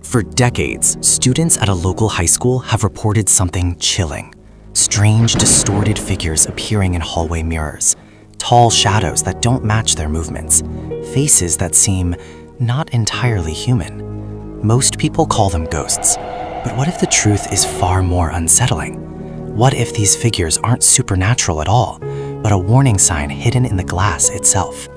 For decades, students at a local high school have reported something chilling. Strange, distorted figures appearing in hallway mirrors, tall shadows that don't match their movements, faces that seem not entirely human. Most people call them ghosts, but what if the truth is far more unsettling? What if these figures aren't supernatural at all, but a warning sign hidden in the glass itself?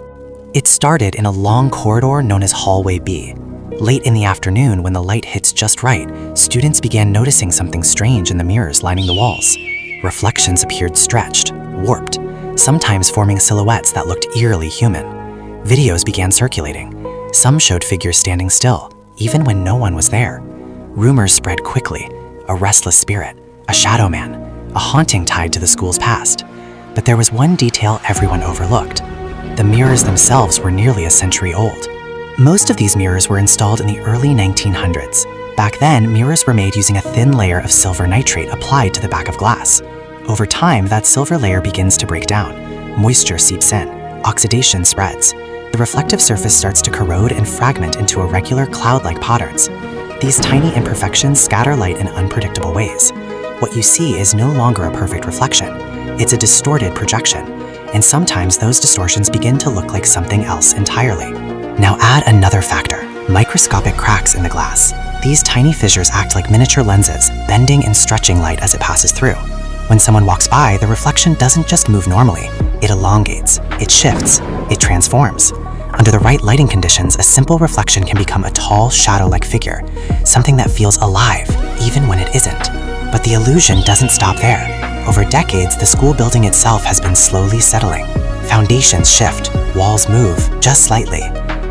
It started in a long corridor known as Hallway B. Late in the afternoon, when the light hits just right, students began noticing something strange in the mirrors lining the walls. Reflections appeared stretched, warped, sometimes forming silhouettes that looked eerily human. Videos began circulating. Some showed figures standing still, even when no one was there. Rumors spread quickly: a restless spirit, a shadow man, a haunting tied to the school's past. But there was one detail everyone overlooked. The mirrors themselves were nearly a century old. Most of these mirrors were installed in the early 1900s. Back then, mirrors were made using a thin layer of silver nitrate applied to the back of glass. Over time, that silver layer begins to break down. Moisture seeps in, oxidation spreads. The reflective surface starts to corrode and fragment into irregular cloud-like patterns. These tiny imperfections scatter light in unpredictable ways. What you see is no longer a perfect reflection. It's a distorted projection, and sometimes those distortions begin to look like something else entirely. Now add another factor: microscopic cracks in the glass. These tiny fissures act like miniature lenses, bending and stretching light as it passes through. When someone walks by, the reflection doesn't just move normally. It elongates, it shifts, it transforms. Under the right lighting conditions, a simple reflection can become a tall, shadow-like figure, something that feels alive, even when it isn't. But the illusion doesn't stop there. Over decades, the school building itself has been slowly settling. Foundations shift, walls move, just slightly.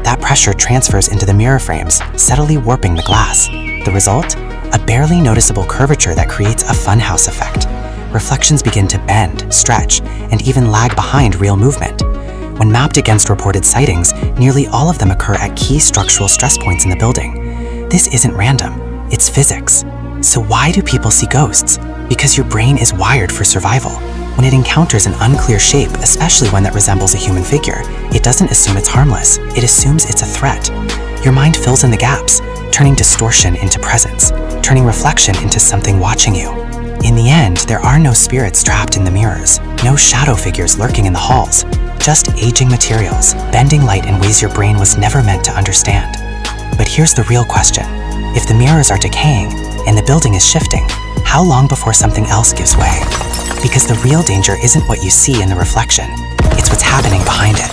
That pressure transfers into the mirror frames, subtly warping the glass. The result? A barely noticeable curvature that creates a funhouse effect. Reflections begin to bend, stretch, and even lag behind real movement. When mapped against reported sightings, nearly all of them occur at key structural stress points in the building. This isn't random, it's physics. So why do people see ghosts? Because your brain is wired for survival. When it encounters an unclear shape, especially one that resembles a human figure, it doesn't assume it's harmless, it assumes it's a threat. Your mind fills in the gaps, turning distortion into presence, turning reflection into something watching you. In the end, there are no spirits trapped in the mirrors, no shadow figures lurking in the halls, just aging materials, bending light in ways your brain was never meant to understand. But here's the real question: if the mirrors are decaying and the building is shifting, how long before something else gives way? Because the real danger isn't what you see in the reflection, it's what's happening behind it.